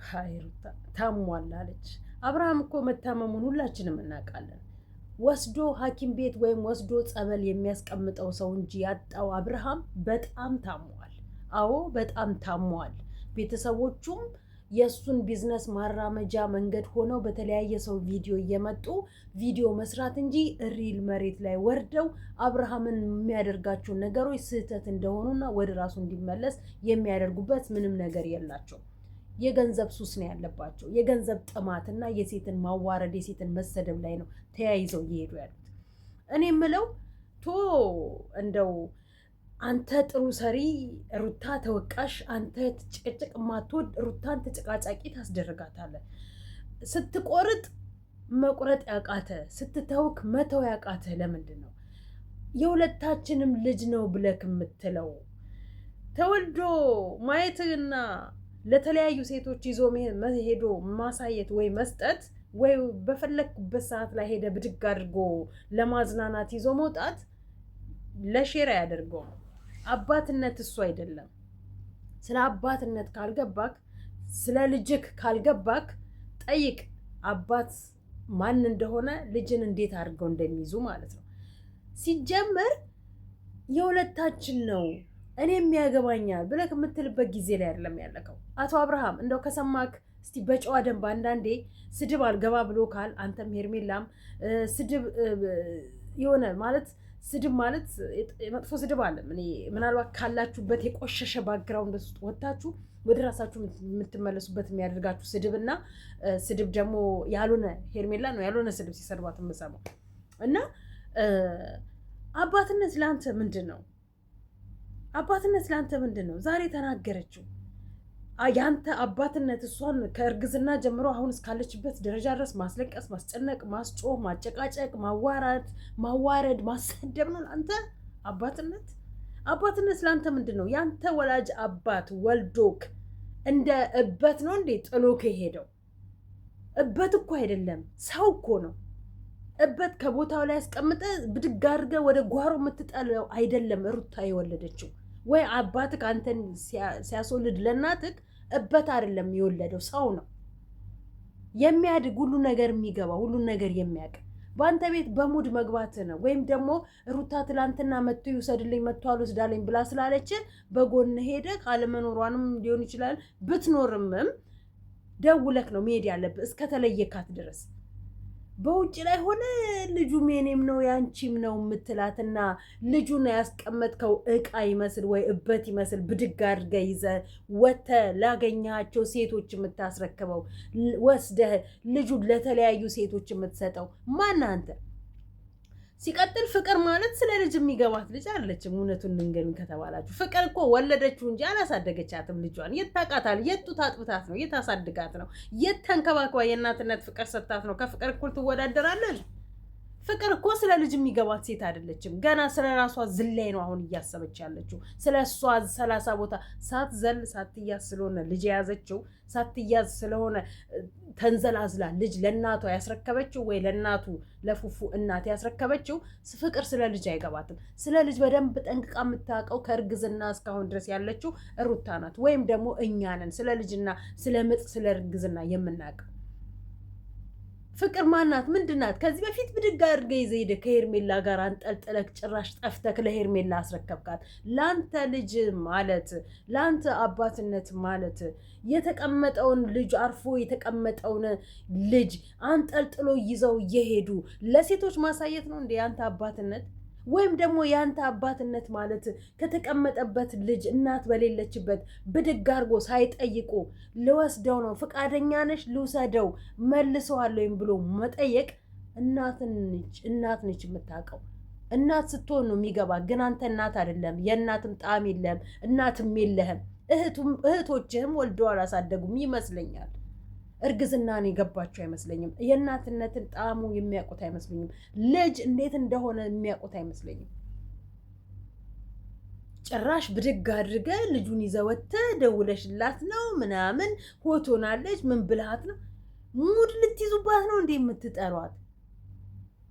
ሀይሩታ ታሟል አለች። አብርሃም እኮ መታመሙን ሁላችንም እናውቃለን። ወስዶ ሐኪም ቤት ወይም ወስዶ ጸበል የሚያስቀምጠው ሰው እንጂ ያጣው አብርሃም በጣም ታሟል። አዎ በጣም ታሟል። ቤተሰቦቹም የእሱን ቢዝነስ ማራመጃ መንገድ ሆነው በተለያየ ሰው ቪዲዮ እየመጡ ቪዲዮ መስራት እንጂ ሪል መሬት ላይ ወርደው አብርሃምን የሚያደርጋቸው ነገሮች ስህተት እንደሆኑና ወደ ራሱ እንዲመለስ የሚያደርጉበት ምንም ነገር የላቸው። የገንዘብ ሱስ ነው ያለባቸው። የገንዘብ ጥማትና የሴትን ማዋረድ የሴትን መሰደብ ላይ ነው ተያይዘው እየሄዱ ያሉት። እኔ የምለው ቶ እንደው አንተ ጥሩ ሰሪ፣ ሩታ ተወቃሽ፣ አንተ ጭቅጭቅ ማትወድ ሩታን ተጨቃጫቂ ታስደርጋታለህ። ስትቆርጥ መቁረጥ ያቃተ፣ ስትተውክ መተው ያቃተ ለምንድን ነው? የሁለታችንም ልጅ ነው ብለክ የምትለው ተወልዶ ማየትና ለተለያዩ ሴቶች ይዞ ሄዶ ማሳየት ወይ መስጠት ወይ በፈለግኩበት ሰዓት ላይ ሄደ ብድግ አድርጎ ለማዝናናት ይዞ መውጣት ለሼር አያደርገውም። አባትነት እሱ አይደለም። ስለ አባትነት ካልገባክ፣ ስለ ልጅክ ካልገባክ ጠይቅ። አባት ማን እንደሆነ ልጅን እንዴት አድርገው እንደሚይዙ ማለት ነው። ሲጀመር የሁለታችን ነው እኔም ያገባኛል ብለህ የምትልበት ጊዜ ላይ አይደለም ያለከው። አቶ አብርሃም እንደው ከሰማክ እስቲ በጨዋ ደንብ አንዳንዴ ስድብ አልገባ ብሎ ካል አንተም ሄርሜላም ስድብ የሆነ ማለት ስድብ ማለት መጥፎ ስድብ አለ። ምናልባት ካላችሁበት የቆሸሸ ባክግራውንድ ውስጥ ወጥታችሁ ወደ ራሳችሁ የምትመለሱበት የሚያደርጋችሁ ስድብ እና ስድብ ደግሞ ያልሆነ ሄርሜላ ነው ያልሆነ ስድብ ሲሰድባት የምሰማው እና አባትነት ለአንተ ምንድን ነው? አባትነት ለአንተ ምንድን ነው? ዛሬ ተናገረችው። ያንተ አባትነት እሷን ከእርግዝና ጀምሮ አሁን እስካለችበት ደረጃ ድረስ ማስለቀስ፣ ማስጨነቅ፣ ማስጮህ፣ ማጨቃጨቅ፣ ማዋረድ፣ ማሰደብ ነው ለአንተ አባትነት? አባትነት ለአንተ ምንድን ነው? ያንተ ወላጅ አባት ወልዶክ እንደ እበት ነው እንዴ ጥሎክ የሄደው? እበት እኮ አይደለም፣ ሰው እኮ ነው። እበት ከቦታው ላይ ያስቀምጠ ብድግ አድርገህ ወደ ጓሮ የምትጠለው አይደለም። ሩታ የወለደችው ወይ አባትክ አንተን ሲያስወልድ ለእናትክ እበት አይደለም የወለደው፣ ሰው ነው የሚያድግ ሁሉ ነገር የሚገባ ሁሉ ነገር የሚያውቅ። በአንተ ቤት በሙድ መግባት ነው። ወይም ደግሞ ሩታ ትላንትና መጥቶ ይውሰድልኝ መጥቶ አልወስዳለኝ ብላ ስላለች በጎን ሄደህ አለመኖሯንም ሊሆን ይችላል ብትኖርምም ደውለክ ነው መሄድ ያለብህ እስከተለየካት ድረስ። በውጭ ላይ ሆነ ልጁ የኔም ነው ያንቺም ነው የምትላትና ልጁን ያስቀመጥከው እቃ ይመስል ወይ እበት ይመስል ብድግ አድርገህ ይዘህ ወጥተህ ላገኛቸው ሴቶች የምታስረክበው ወስደህ ልጁን ለተለያዩ ሴቶች የምትሰጠው ማን አንተ? ሲቀጥል ፍቅር ማለት ስለ ልጅ የሚገባት ልጅ አለችም። እውነቱን ልንገርን ከተባላችሁ ፍቅር እኮ ወለደችው እንጂ አላሳደገቻትም ልጇን። የት ታውቃታል? የት ጡት አጥብታት ነው? የት አሳድጋት ነው? የት ተንከባክባ የእናትነት ፍቅር ሰጥታት ነው? ከፍቅር እኩል ትወዳደራለን? ፍቅር እኮ ስለ ልጅ የሚገባት ሴት አይደለችም። ገና ስለ ራሷ ዝላይ ነው አሁን እያሰበች ያለችው። ስለ እሷ 30 ቦታ ሳትዘል ሳትያዝ ስለሆነ ልጅ የያዘችው ሳትያዝ ስለሆነ ተንዘላዝላ ልጅ ለእናቷ ያስረከበችው ወይ ለእናቱ ለፉፉ እናት ያስረከበችው። ፍቅር ስለ ልጅ አይገባትም። ስለ ልጅ በደንብ ጠንቅቃ የምታውቀው ከእርግዝና እስካሁን ድረስ ያለችው ሩታ ናት፣ ወይም ደግሞ እኛ ነን ስለ ልጅና ስለ ምጥ ስለ እርግዝና የምናውቀው። ፍቅር ማናት? ምንድናት? ከዚህ በፊት ብድግ አድርገህ ይዘህ ሄደህ ከሄርሜላ ጋር አንጠልጥለህ ጭራሽ ጠፍተህ ለሄርሜላ አስረከብካት። ለአንተ ልጅ ማለት ለአንተ አባትነት ማለት የተቀመጠውን ልጅ አርፎ የተቀመጠውን ልጅ አንጠልጥሎ ይዘው እየሄዱ ለሴቶች ማሳየት ነው እንዴ ያንተ አባትነት? ወይም ደግሞ ያንተ አባትነት ማለት ከተቀመጠበት ልጅ እናት በሌለችበት ብድግ አድርጎ ሳይጠይቁ ልወስደው ነው፣ ፈቃደኛ ነሽ ልውሰደው መልሰዋለሁ ብሎ መጠየቅ። እናት ነች የምታውቀው። እናት ስትሆን ነው የሚገባ። ግን አንተ እናት አይደለም፣ የእናትም ጣዕም የለህም፣ እናትም የለህም። እህቶችህም ወልደው አላሳደጉም ይመስለኛል። እርግዝናን የገባቸው አይመስለኝም። የእናትነትን ጣዕሙ የሚያውቁት አይመስለኝም። ልጅ እንዴት እንደሆነ የሚያውቁት አይመስለኝም። ጭራሽ ብድግ አድርገህ ልጁን ይዘህ ወጥተህ ደውለሽላት ነው ምናምን ሆቶናለች ምን ብልሃት ነው? ሙድ ልትይዙባት ነው እንዴ የምትጠሯት?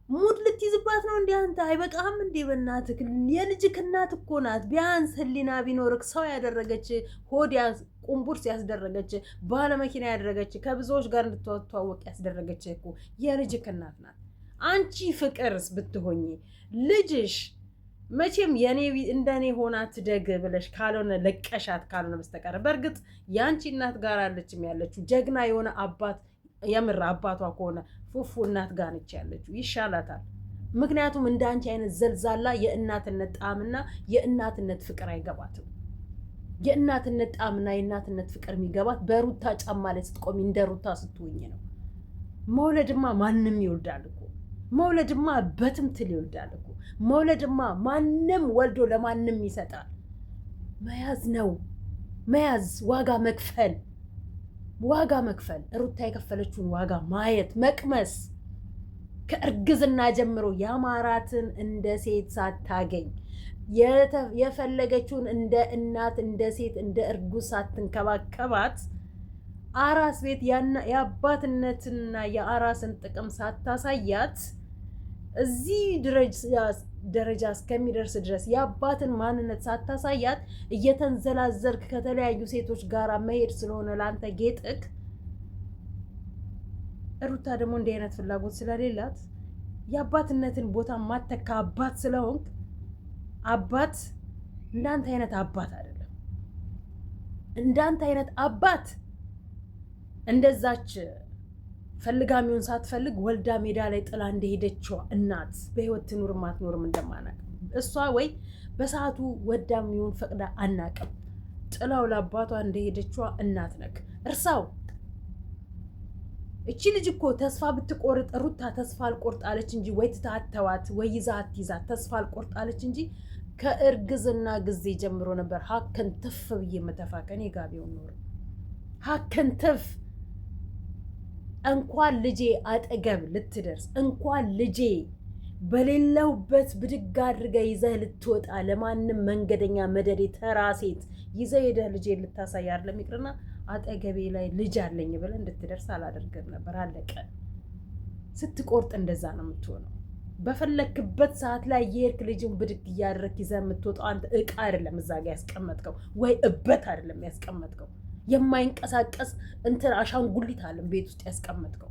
ሙድ ልትይዝባት ነው እንዴ አንተ? አይበቃህም እንዴ? በእናትህ የልጅክ እናት እኮ ናት። ቢያንስ ህሊና ቢኖርክ ሰው ያደረገች ሆድ ቁንቡርስ ያስደረገች ባለመኪና ያደረገች ከብዙዎች ጋር እንድትተዋወቅ ያስደረገች እኮ የልጅክ እናት ናት። አንቺ ፍቅርስ ብትሆኚ ልጅሽ መቼም የኔ እንደኔ ሆና ትደግ ብለሽ ካልሆነ ለቀሻት ካልሆነ በስተቀር በእርግጥ የአንቺ እናት ጋር አለችም ያለችው ጀግና የሆነ አባት የምር አባቷ ከሆነ ፉፉ እናት ጋር ነች ያለችው ይሻላታል። ምክንያቱም እንደ አንቺ አይነት ዘልዛላ የእናትነት ጣዕምና የእናትነት ፍቅር አይገባትም። የእናትነት ጣዕምና የእናትነት ፍቅር የሚገባት በሩታ ጫማ ላይ ስትቆሚ እንደ ሩታ ስትሆኝ ነው። መውለድማ ማንም ይወልዳል እኮ መውለድማ በትምትል ይወልዳል እኮ መውለድማ ማንም ወልዶ ለማንም ይሰጣል። መያዝ ነው መያዝ፣ ዋጋ መክፈል ሩታ የከፈለችውን ዋጋ ማየት መቅመስ። ከእርግዝና ጀምሮ ያማራትን እንደ ሴት ሳታገኝ የፈለገችውን እንደ እናት እንደ ሴት እንደ እርጉዝ ሳትንከባከባት አራስ ቤት የአባትነትና የአራስን ጥቅም ሳታሳያት እዚህ ደረጃ እስከሚደርስ ድረስ የአባትን ማንነት ሳታሳያት እየተንዘላዘልክ ከተለያዩ ሴቶች ጋር መሄድ ስለሆነ ለአንተ ጌጥክ። ሩታ ደግሞ እንዲህ አይነት ፍላጎት ስለሌላት የአባትነትን ቦታ ማተካ አባት ስለሆንክ አባት እንዳንተ አይነት አባት አይደለም። እንዳንተ አይነት አባት እንደዛች ፈልጋሚውን ሳትፈልግ ወልዳ ሜዳ ላይ ጥላ እንደሄደችዋ እናት በህይወት ትኑርም አትኖርም እንደማናቅ እሷ ወይ በሰዓቱ ወዳሚውን ፈቅዳ አናቅም። ጥላው ለአባቷ እንደሄደችዋ እናት ነክ እርሳው። እቺ ልጅ እኮ ተስፋ ብትቆርጥ ሩታ ተስፋ አልቆርጣለች እንጂ ወይ ትታተዋት ወይ ይዛት ተስፋ አልቆርጣለች እንጂ ከእርግዝና ጊዜ ጀምሮ ነበር ሀከን ትፍ ብዬ መተፋከኔ ጋቢውን ኖር ሀከን ትፍ እንኳን ልጄ አጠገብ ልትደርስ እንኳን ልጄ በሌለውበት ብድግ አድርገህ ይዘህ ልትወጣ ለማንም መንገደኛ መደዴ ተራ ሴት ይዘህ ሄደህ ልጄ ልታሳይ አይደለም ይቅርና አጠገቤ ላይ ልጅ አለኝ ብለህ እንድትደርስ አላደርግም ነበር። አለቀ። ስትቆርጥ እንደዛ ነው የምትሆነው። በፈለክበት ሰዓት ላይ የሄድክ ልጅን ብድግ እያደረክ ይዘህ የምትወጣው አንተ እቃ አይደለም እዛ ጋር ያስቀመጥከው፣ ወይ እበት አይደለም ያስቀመጥከው። የማይንቀሳቀስ እንትን አሻንጉሊት አለም ቤት ውስጥ ያስቀመጥከው።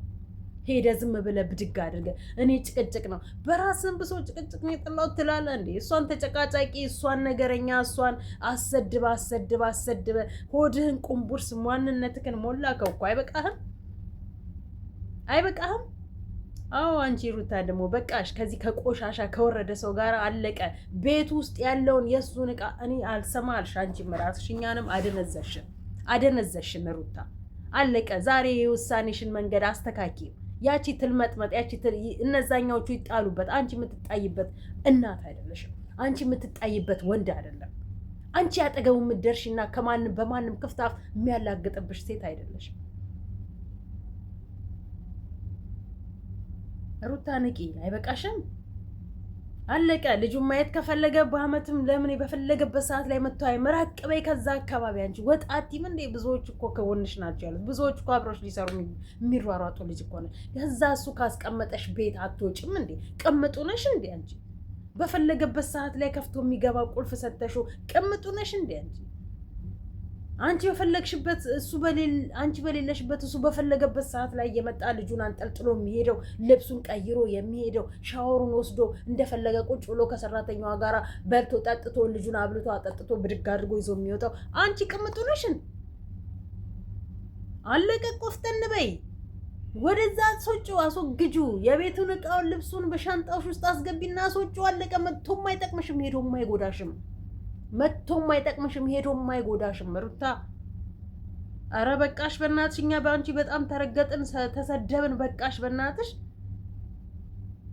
ሄደ ዝም ብለህ ብድግ አድርገህ እኔ ጭቅጭቅ ነው በራስን ብሶ ጭቅጭቅ ነው የጠላው ትላለህ እንዴ? እሷን ተጨቃጫቂ፣ እሷን ነገረኛ፣ እሷን አሰድበ ሆድህን ቁንቡርስ ማንነትህን ሞላከው እኮ። አይበቃህም? አዎ አንቺ ሩታ ደግሞ በቃሽ። ከዚህ ከቆሻሻ ከወረደ ሰው ጋር አለቀ። ቤት ውስጥ ያለውን የእሱን ዕቃ እኔ አልሰማ አልሽ። አንቺም ራስሽ እኛንም አደነዘሽን ሩታ። አለቀ። ዛሬ የውሳኔሽን መንገድ አስተካኪ። ያቺ ትልመጥመጥ እነዛኛዎቹ ይጣሉበት። አንቺ የምትጣይበት እናት አይደለሽም። አንቺ የምትጣይበት ወንድ አይደለም። አንቺ ያጠገቡ የምትደርሽና ከማንም በማንም ክፍታፍ የሚያላግጥብሽ ሴት አይደለሽም። ሩታ ንቂ። አይበቃሽም? አለቀ። ልጁን ማየት ከፈለገ በአመትም ለምን በፈለገበት ሰዓት ላይ መጥቶ መራቅ በይ ከዛ አካባቢ። አንቺ ወጣቲም እንዴ? ብዙዎች እኮ ከጎንሽ ናቸው ያሉት። ብዙዎች እኮ አብሮሽ ሊሰሩ የሚሯሯጡ ልጅ እኮ ነው። ከዛ እሱ ካስቀመጠሽ ቤት አትወጪም እንዴ? ቅምጡ ነሽ እንዴ አንቺ? በፈለገበት ሰዓት ላይ ከፍቶ የሚገባ ቁልፍ ሰተሹ ቅምጡ ነሽ እንዴ አንቺ? አንቺ በፈለግሽበት አንቺ በሌለሽበት እሱ በፈለገበት ሰዓት ላይ የመጣ ልጁን አንጠልጥሎ የሚሄደው ልብሱን ቀይሮ የሚሄደው ሻወሩን ወስዶ እንደፈለገ ቁጭ ብሎ ከሰራተኛዋ ጋር በልቶ ጠጥቶ ልጁን አብልቶ አጠጥቶ ብድግ አድርጎ ይዞ የሚወጣው አንቺ ቅምጡ ነሽን? አለቀ። ቆፍጠን በይ። ወደዛ አስወጪው፣ አስወግጁ። የቤቱን እቃውን ልብሱን በሻንጣዎች ውስጥ አስገቢና አስወጪው። አለቀ። መጥቶም አይጠቅምሽም፣ ሄዶም አይጎዳሽም። መጥቶም አይጠቅምሽም፣ ሄዶም አይጎዳሽም። ሩታ አረ በቃሽ በእናትሽ። እኛ በአንቺ በጣም ተረገጥን፣ ተሰደብን። በቃሽ በእናትሽ።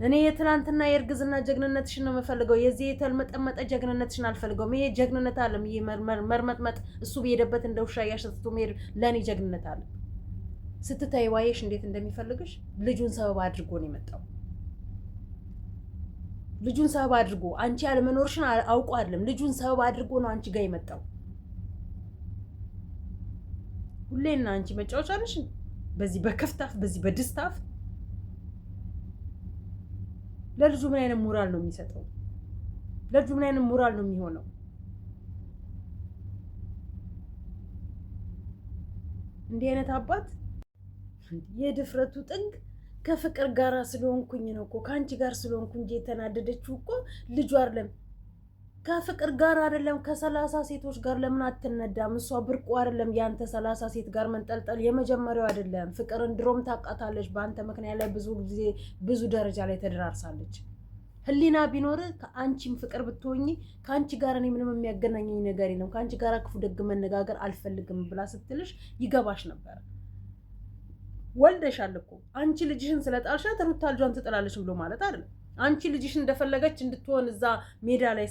እኔ የትላንትና የእርግዝና ጀግንነትሽን ነው የምፈልገው። የዚህ የተልመጠመጠ ጀግንነትሽን አልፈልገውም። ይሄ ጀግንነት አለም። ይሄ መርመጥመጥ፣ እሱ በሄደበት እንደ ውሻ እያሸትቶ መሄድ ለእኔ ጀግንነት አለ። ስትታይ ዋየሽ እንዴት እንደሚፈልግሽ። ልጁን ሰበብ አድርጎ ነው የመጣው። ልጁን ሰበብ አድርጎ አንቺ ያለመኖርሽን አውቆ አይደለም። ልጁን ሰበብ አድርጎ ነው አንቺ ጋር የመጣው። ሁሌና አንቺ መጫወቻ ነሽ። በዚህ በከፍታፍ በዚህ በድስታፍ ለልጁ ምን አይነት ሞራል ነው የሚሰጠው? ለልጁ ምን አይነት ሞራል ነው የሚሆነው? እንዲህ አይነት አባት የድፍረቱ ጥግ ከፍቅር ጋር ስለሆንኩኝ ነው እኮ ከአንቺ ጋር ስለሆንኩኝ እንጂ የተናደደችው እኮ ልጁ አይደለም። ከፍቅር ጋር አይደለም ከ30 ሴቶች ጋር ለምን አትነዳም? እሷ ብርቁ አይደለም ያንተ 30 ሴት ጋር መንጠልጠል የመጀመሪያው አይደለም። ፍቅርን ድሮም ታውቃታለች። በአንተ ምክንያት ላይ ብዙ ጊዜ ብዙ ደረጃ ላይ ተደራርሳለች። ህሊና ቢኖር ከአንቺም ፍቅር ብትሆኚ ከአንቺ ጋር እኔ ምንም የሚያገናኘኝ ነገር የለም፣ ከአንቺ ጋር ክፉ ደግ መነጋገር አልፈልግም ብላ ስትልሽ ይገባሽ ነበር። ወልደሻል እኮ አንቺ ልጅሽን ስለጣልሻት ሩታ ልጇን ትጥላለች ብሎ ማለት አይደለም። አንቺ ልጅሽን እንደፈለገች እንድትሆን እዛ ሜዳ ላይ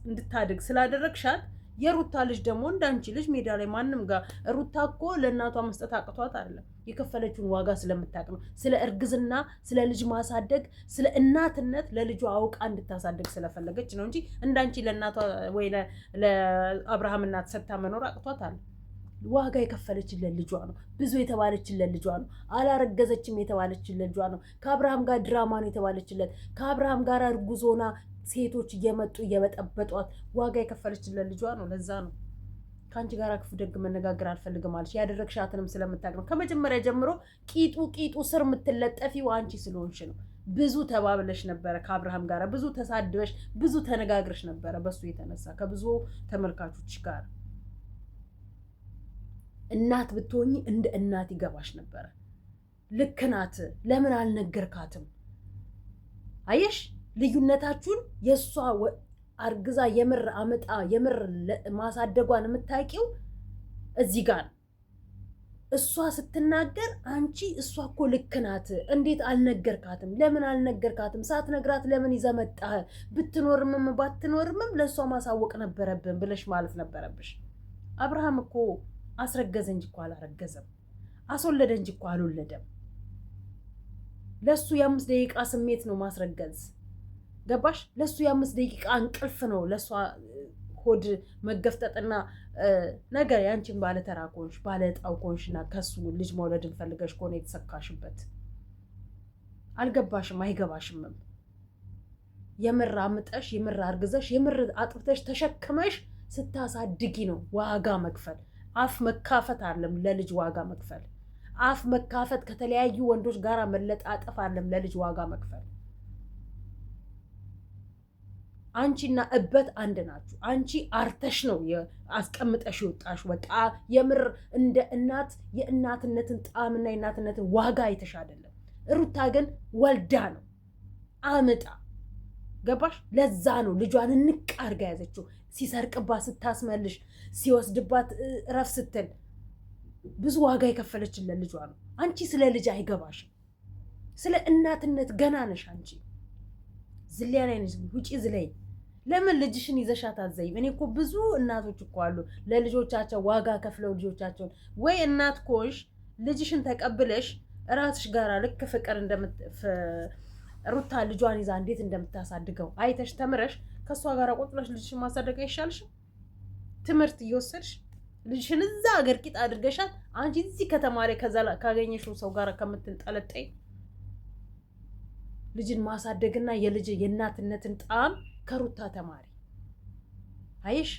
እንድታድግ ስላደረግሻት የሩታ ልጅ ደግሞ እንዳንቺ ልጅ ሜዳ ላይ ማንም ጋር ሩታ እኮ ለእናቷ መስጠት አቅቷት አይደለም፣ የከፈለችውን ዋጋ ስለምታውቅ ነው። ስለ እርግዝና፣ ስለ ልጅ ማሳደግ፣ ስለ እናትነት ለልጇ አውቃ እንድታሳደግ ስለፈለገች ነው እንጂ እንዳንቺ ለእናቷ ወይ ለአብርሃም እናት ሰጥታ መኖር አቅቷት አለ። ዋጋ የከፈለችለት ልጇ ነው። ብዙ የተባለችለት ልጇ ነው። አላረገዘችም የተባለችለት ልጇ ነው። ከአብርሃም ጋር ድራማ ነው የተባለችለት። ከአብርሃም ጋር እርጉዞና ሴቶች እየመጡ እየበጠበጧት ዋጋ የከፈለችለት ልጇ ነው። ለዛ ነው ከአንቺ ጋር ክፉ ደግ መነጋገር አልፈልግም አለች። ያደረግሻትንም ስለምታውቅ ነው። ከመጀመሪያ ጀምሮ ቂጡ ስር የምትለጠፊው አንቺ ስለሆንሽ ነው። ብዙ ተባብለሽ ነበረ ከአብርሃም ጋር፣ ብዙ ተሳድበሽ፣ ብዙ ተነጋግረሽ ነበረ በሱ የተነሳ ከብዙ ተመልካቾች ጋር። እናት ብትሆኚ እንደ እናት ይገባሽ ነበረ። ልክ ናት፣ ለምን አልነገርካትም? አየሽ ልዩነታችሁን። የእሷ አርግዛ የምር አመጣ የምር ማሳደጓን የምታውቂው እዚህ ጋር እሷ ስትናገር አንቺ እሷ እኮ ልክ ናት፣ እንዴት አልነገርካትም? ለምን አልነገርካትም? ሳትነግራት ለምን ይዘህ መጣህ? ብትኖርምም ባትኖርምም ለእሷ ማሳወቅ ነበረብን ብለሽ ማለት ነበረብሽ። አብርሃም እኮ አስረገዘ እንጂ እኮ አላረገዘም። አስወለደ እንጂ እኮ አልወለደም። ለሱ የ5 ደቂቃ ስሜት ነው ማስረገዝ። ገባሽ? ለሱ የ5 ደቂቃ እንቅልፍ ነው ለሷ ሆድ መገፍጠጥና ነገር ያንቺን ባለተራ ኮንሽ ባለጣው ኮንሽና ከሱ ልጅ መውለድን ፈልገሽ ከሆነ የተሰካሽበት አልገባሽም፣ አይገባሽምም። የምር አምጠሽ የምር አርግዘሽ የምር አጥብተሽ ተሸክመሽ ስታሳድጊ ነው ዋጋ መክፈል። አፍ መካፈት አለም ለልጅ ዋጋ መክፈል። አፍ መካፈት ከተለያዩ ወንዶች ጋር መለጣጠፍ አለም ለልጅ ዋጋ መክፈል። አንቺና እበት አንድ ናችሁ። አንቺ አርተሽ ነው አስቀምጠሽ ይወጣሽ። በቃ የምር እንደ እናት የእናትነትን ጣዕምና የእናትነትን ዋጋ አይተሽ አይደለም። ሩታ ግን ወልዳ ነው አምጣ። ገባሽ? ለዛ ነው ልጇን እንቅ አድርጋ ያዘችው። ሲሰርቅባት ስታስመልሽ፣ ሲወስድባት ረፍ ስትል ብዙ ዋጋ የከፈለችለት ልጇ ነው። አንቺ ስለ ልጅ አይገባሽም። ስለ እናትነት ገና ነሽ አንቺ። ዝሊያ ላይ ነሽ። ውጪ ዝለይ። ለምን ልጅሽን ይዘሻት አትዘይም? እኔ እኮ ብዙ እናቶች እኮ አሉ ለልጆቻቸው ዋጋ ከፍለው ልጆቻቸውን ወይ እናት ኮሽ ልጅሽን ተቀብለሽ ራስሽ ጋራ ልክ ፍቅር ሩታ ልጇን ይዛ እንዴት እንደምታሳድገው አይተሽ ተምረሽ ከሷ ጋር ቆጥለሽ ልጅሽን ማሳደግ አይሻልሽም? ትምህርት እየወሰድሽ ልጅሽን እዛ አገር ቂጥ አድርገሻል። አንቺ እዚህ ከተማ ላይ ካገኘሽው ሰው ጋር ከምትንጠለጠይ ልጅን ማሳደግና የእናትነትን ጣዕም ከሩታ ተማሪ። አይሽ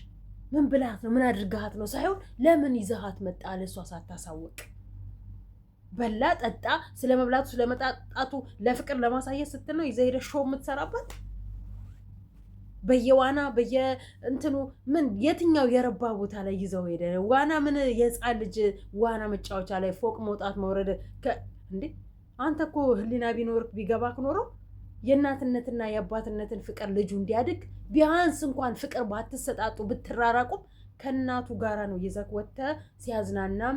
ምን ብላት ነው ምን አድርጋት ነው ሳይሆን ለምን ይዘሃት መጣ ለሷ ሳታሳወቅ። በላ ጠጣ ስለመብላቱ ስለመጣጣቱ ለፍቅር ለማሳየት ስትል ነው ይዘህ ሄደሽ ሾው የምትሰራበት። በየዋና በየእንትኑ ምን የትኛው የረባ ቦታ ላይ ይዘው ሄደ? ዋና ምን የህፃን ልጅ ዋና መጫወቻ ላይ ፎቅ መውጣት መውረድ እንዴ? አንተ እኮ ህሊና ቢኖርክ ቢገባክ ኖሮ የእናትነትና የአባትነትን ፍቅር ልጁ እንዲያድግ ቢያንስ እንኳን ፍቅር ባትሰጣጡ ብትራራቁም ከእናቱ ጋራ ነው ይዘክ ወጥተህ ሲያዝናናም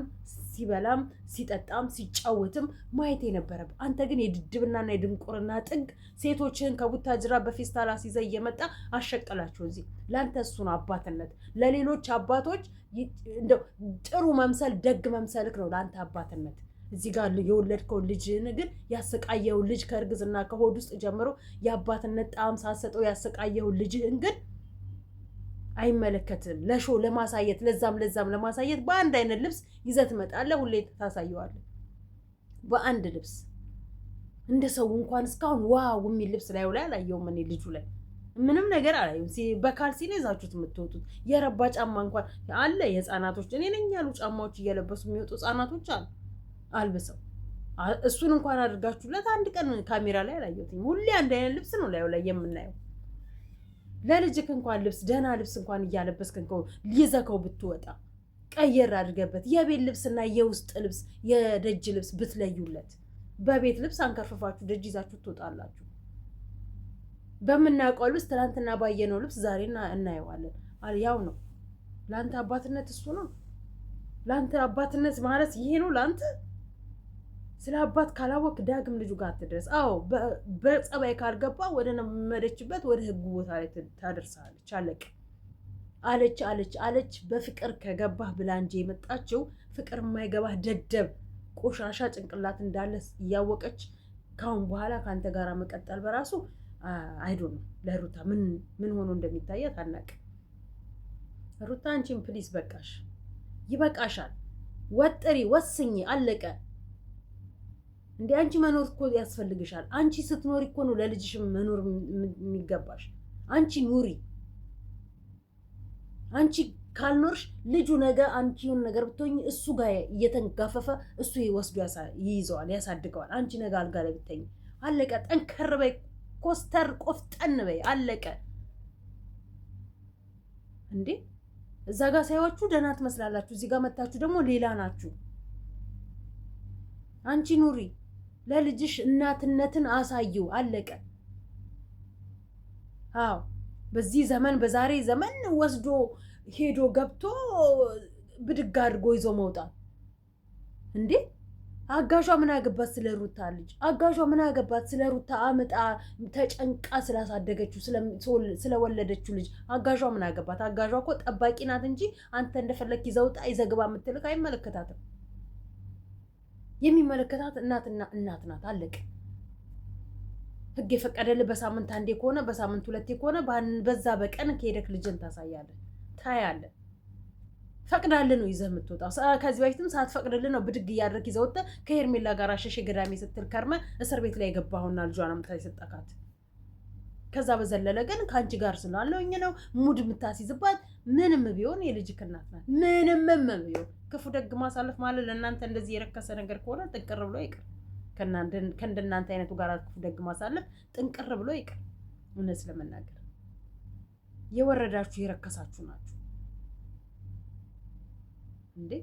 ሲበላም ሲጠጣም ሲጫወትም ማየት የነበረብህ። አንተ ግን የድድብናና የድንቁርና ጥግ ሴቶችን ከቡታጅራ በፌስታል አስይዘህ እየመጣ አሸቀላቸው። እዚህ ለአንተ እሱ ነው አባትነት። ለሌሎች አባቶች እንደው ጥሩ መምሰል ደግ መምሰልክ ነው ለአንተ አባትነት። እዚህ ጋር የወለድከው ልጅን ግን ያሰቃየው ልጅ ከእርግዝና ከሆድ ውስጥ ጀምሮ የአባትነት ጣዕም ሳሰጠው ያሰቃየው ልጅህን ግን አይመለከትም። ለሾ ለማሳየት ለዛም ለማሳየት በአንድ አይነት ልብስ ይዘህ ትመጣለህ። ሁሌ ታሳየዋለህ በአንድ ልብስ። እንደ ሰው እንኳን እስካሁን ዋው የሚል ልብስ ላይ አላየውም። እኔ ልጁ ላይ ምንም ነገር አላየሁም። በካልሲ ነው ይዛችሁት የምትወጡት። የረባ ጫማ እንኳን አለ የህፃናቶች እኔ ነኝ ያሉ ጫማዎች እየለበሱ የሚወጡ ህፃናቶች አሉ አልብሰው። እሱን እንኳን አድርጋችሁለት አንድ ቀን ካሜራ ላይ አላየሁትም። ሁሌ አንድ አይነት ልብስ ነው ላይ የምናየው። ለልጅክ እንኳን ልብስ ደህና ልብስ እንኳን እያለበስክ ይዘከው ብትወጣ ቀየር አድርገበት የቤት ልብስና የውስጥ ልብስ የደጅ ልብስ ብትለዩለት። በቤት ልብስ አንከርፍፋችሁ ደጅ ይዛችሁ ትወጣላችሁ። በምናውቀው ልብስ ትናንትና ባየነው ልብስ ዛሬ እናየዋለን። ያው ነው ለአንተ አባትነት፣ እሱ ነው ለአንተ አባትነት ማለት ይሄ ነው ለአንተ። ስለ አባት ካላወቅ ዳግም ልጁ ጋር ትድረስ። አዎ በጸባይ ካልገባ ወደ መደችበት ወደ ህጉ ቦታ ላይ ታደርሳለች። አለቅ አለች። በፍቅር ከገባህ ብላ እንጂ የመጣችው ፍቅር የማይገባህ ደደብ ቆሻሻ ጭንቅላት እንዳለ እያወቀች ካሁን በኋላ ከአንተ ጋር መቀጠል በራሱ አይዶ ነው። ለሩታ ምን ሆኖ እንደሚታያት አናውቅም። ሩታ አንቺን ፕሊስ በቃሽ፣ ይበቃሻል። ወጥሪ፣ ወስኝ፣ አለቀ። እንዴ አንቺ መኖር እኮ ያስፈልግሻል። አንቺ ስትኖሪ እኮ ነው ለልጅሽ መኖር የሚገባሽ። አንቺ ኑሪ። አንቺ ካልኖርሽ ልጁ ነገ አንቺውን ነገር ብትሆኝ እሱ ጋር እየተንጋፈፈ እሱ ወስዶ ይይዘዋል፣ ያሳድገዋል። አንቺ ነገ አልጋ ላይ ብትተኝ አለቀ። ጠንከር በይ፣ ኮስተር ቆፍጠን በይ፣ አለቀ። እንዴ እዛ ጋር ሳይዋችሁ ደህና ትመስላላችሁ፣ እዚህ ጋር መታችሁ ደግሞ ሌላ ናችሁ። አንቺ ኑሪ፣ ለልጅሽ እናትነትን አሳየው፣ አለቀ። አዎ በዚህ ዘመን በዛሬ ዘመን ወስዶ ሄዶ ገብቶ ብድግ አድርጎ ይዞ መውጣት እንዴ! አጋሿ ምን አገባት ስለ ሩታ ልጅ? አጋሿ ምን አገባት ስለ ሩታ አመጣ ተጨንቃ ስላሳደገችው ስለወለደችው ልጅ? አጋሿ ምን አገባት? አጋሿ እኮ ጠባቂ ናት እንጂ አንተ እንደፈለክ ይዘውጣ ይዘግባ የምትልክ አይመለከታትም። የሚመለከታት እናትና እናት ናት፣ አለቀ። ህግ የፈቀደልህ በሳምንት አንዴ ከሆነ በሳምንት ሁለቴ ከሆነ በዛ በቀን ከሄደክ ልጅን ታሳያለህ፣ ታያለህ። ፈቅዳልህ ነው ይዘህ የምትወጣው። ከዚህ በፊትም ሳትፈቅድልህ ነው ብድግ እያደረክ ይዘህ ወጥተህ ከሄርሜላ ጋር ሸሼ ገዳሜ ስትል ከርመ እስር ቤት ላይ የገባኸውና ልጇን አምጥታ የሰጠካት። ከዛ በዘለለ ግን ከአንቺ ጋር ስላለውኝ ነው ሙድ የምታስይዝባት። ምንም ቢሆን የልጅክ እናት ናት። ምንም ቢሆን ክፉ ደግ ማሳለፍ ማለት ለእናንተ እንደዚህ የረከሰ ነገር ከሆነ ጥንቅር ብሎ ይቅር። ከእንደናንተ አይነቱ ጋር ክፉ ደግ ማሳለፍ ጥንቅር ብሎ ይቅር። እውነት ለመናገር የወረዳችሁ የረከሳችሁ ናችሁ እንዴ!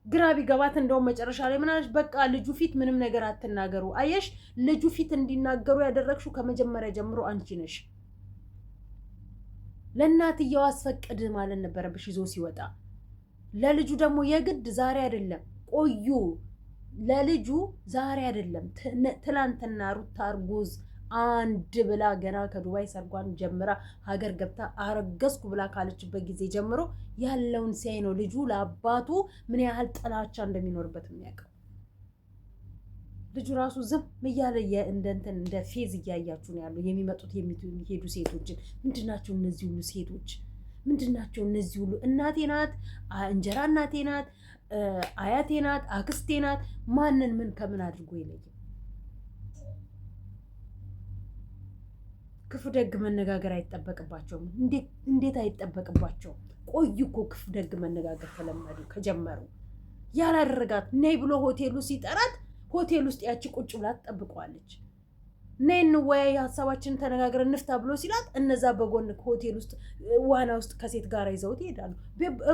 ግራ ቢገባት እንደውም መጨረሻ ላይ ምናለች? በቃ ልጁ ፊት ምንም ነገር አትናገሩ። አየሽ፣ ልጁ ፊት እንዲናገሩ ያደረግሽው ከመጀመሪያ ጀምሮ አንቺ ነሽ። ለእናትየው አስፈቅድ ማለት ነበረብሽ ይዞ ሲወጣ። ለልጁ ደግሞ የግድ ዛሬ አይደለም ቆዩ። ለልጁ ዛሬ አይደለም ትላንትና ሩታ እርጉዝ አንድ ብላ ገና ከዱባይ ሰርጓን ጀምራ ሀገር ገብታ አረገዝኩ ብላ ካለችበት ጊዜ ጀምሮ ያለውን ሲያይ ነው ልጁ ለአባቱ ምን ያህል ጥላቻ እንደሚኖርበት የሚያውቀው። ልጁ ራሱ ዝም እያለ እንደ ፌዝ እያያችሁ ነው ያሉ የሚመጡት የሚሄዱ ሴቶችን። ምንድናቸው እነዚህ ሁሉ ሴቶች? ምንድናቸው እነዚህ ሁሉ? እናቴ ናት፣ እንጀራ እናቴ ናት፣ አያቴ ናት፣ አክስቴ ናት። ማንን ምን ከምን አድርጎ ይለያል? ክፉ ደግ መነጋገር አይጠበቅባቸውም። እንዴት አይጠበቅባቸውም? ቆዩ እኮ ክፉ ደግ መነጋገር ከጀመሩ። ያላደረጋት ነይ ብሎ ሆቴሉ ሲጠራት ሆቴል ውስጥ ያቺ ቁጭ ብላ ትጠብቀዋለች። ነይ እንወያይ፣ ሀሳባችንን ተነጋግረን እንፍታ ብሎ ሲላት እነዛ በጎን ሆቴል ውስጥ ዋና ውስጥ ከሴት ጋር ይዘውት ይሄዳሉ።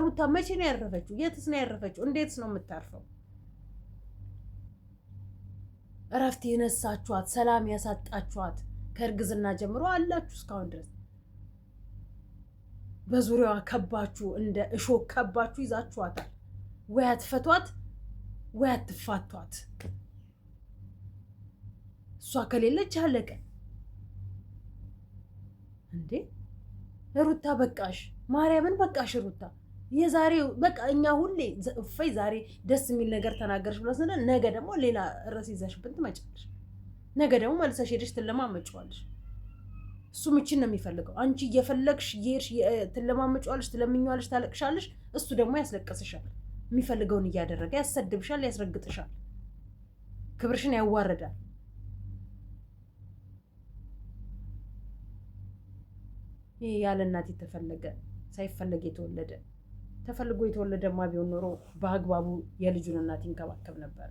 ሩታ መቼ ነው ያረፈችው? የትስ ነው ያረፈችው? እንዴትስ ነው የምታርፈው? እረፍት የነሳችኋት፣ ሰላም ያሳጣችኋት ከእርግዝና ጀምሮ አላችሁ እስካሁን ድረስ። በዙሪያዋ ከባችሁ እንደ እሾህ ከባችሁ ይዛችኋታል። ወይ አትፈቷት ወይ አትፋቷት። እሷ ከሌለች አለቀ እንዴ! ሩታ በቃሽ፣ ማርያምን በቃሽ ሩታ። የዛሬው በቃ እኛ ሁሌ እፈይ ዛሬ ደስ የሚል ነገር ተናገርሽ ብሎ ስንል ነገ ደግሞ ሌላ ርዕስ ይዘሽብን ትመጫለሽ። ነገ ደግሞ መልሰሽ ሄደሽ ትለማመጪዋለሽ። እሱ ምችን ነው የሚፈልገው። አንቺ እየፈለግሽ እየሄድሽ ትለማመጪዋለሽ፣ ትለምኛዋለሽ፣ ታለቅሻለሽ። እሱ ደግሞ ያስለቅስሻል። የሚፈልገውን እያደረገ ያሰድብሻል፣ ያስረግጥሻል። ክብርሽን ያዋርዳል። ይህ ያለ እናት የተፈለገ ሳይፈለግ የተወለደ ተፈልጎ የተወለደማ ቢሆን ኖሮ በአግባቡ የልጁን እናት ይንከባከብ ነበር።